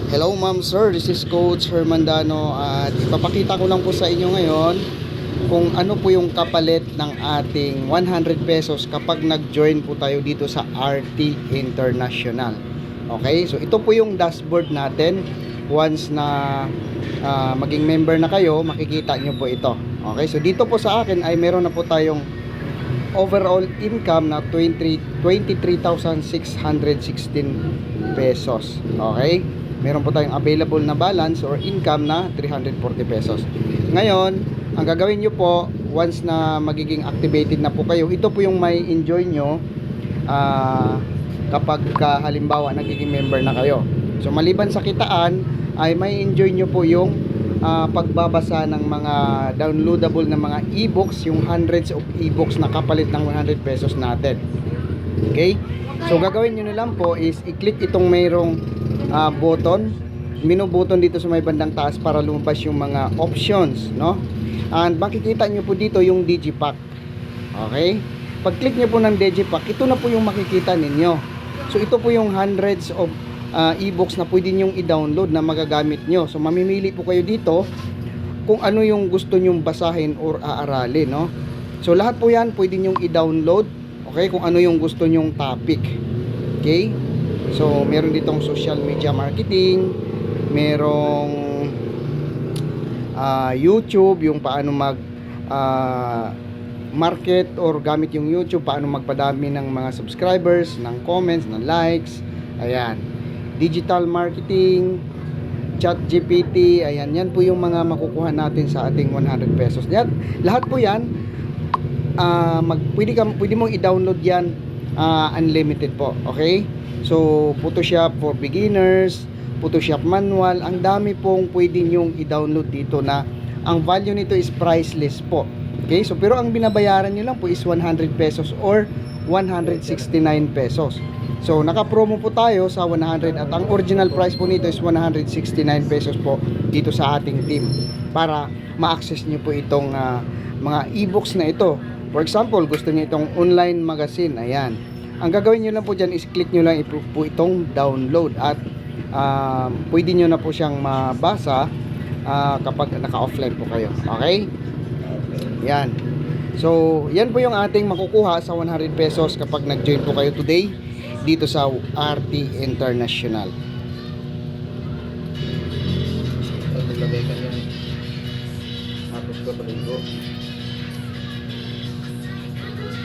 Hello ma'am sir, this is Coach Hermandano at ipapakita ko lang po sa inyo ngayon kung ano po yung kapalit ng ating 100 pesos kapag nag-join po tayo dito sa RT International. Okay, so ito po yung dashboard natin. Once na maging member na kayo, makikita nyo po ito. Okay, so dito po sa akin ay meron na po tayong overall income na 23,616 pesos. Okay, meron po tayong available na balance or income na 340 pesos. Ngayon, ang gagawin nyo po, once na magiging activated na po kayo, ito po yung may enjoy nyo kapag halimbawa nagiging member na kayo. So maliban sa kitaan, ay may enjoy nyo po yung pagbabasa ng mga downloadable na mga e-books, yung hundreds of e-books na kapalit ng 100 pesos natin. Okay? So gagawin nyo na lang po is i-click itong mayroong button, menu button dito sa may bandang taas para lumabas yung mga options, no? And makikita nyo po dito yung Digipack. Okay? Pag-click nyo po ng Digipack, ito na po yung makikita ninyo. So ito po yung hundreds of e-books na pwede nyong i-download na magagamit nyo. So mamimili po kayo dito kung ano yung gusto nyong basahin or aaralin, no? So lahat po yan pwede nyong i-download. Okay? Kung ano yung gusto nyong topic. Okay? So, meron ditong social media marketing, merong YouTube, yung paano mag market or gamit yung YouTube, paano magpadami ng mga subscribers, ng comments, ng likes. Ayan. Digital marketing, ChatGPT, ayan, yan po yung mga makukuha natin sa ating 100 pesos. Yan, lahat po yan, pwede mong i-download yan unlimited po. Okay? So, Photoshop for beginners, Photoshop manual, ang dami pong pwede nyong i-download dito na ang value nito is priceless po. Okay? So, pero ang binabayaran nyo lang po is 100 pesos or 169 pesos. So, naka-promo po tayo sa 100 at ang original price po nito is 169 pesos po dito sa ating team para ma-access nyo po itong mga e-books na ito. For example, gusto nyo itong online magazine, ayan. Ang gagawin nyo lang po dyan is click nyo lang po itong download at pwede nyo na po siyang mabasa kapag naka-offline po kayo. Okay? Yan. So, yan po yung ating makukuha sa 100 pesos kapag nag-join po kayo today dito sa RT International. Maglagay ka yan. Tapos ko paligo.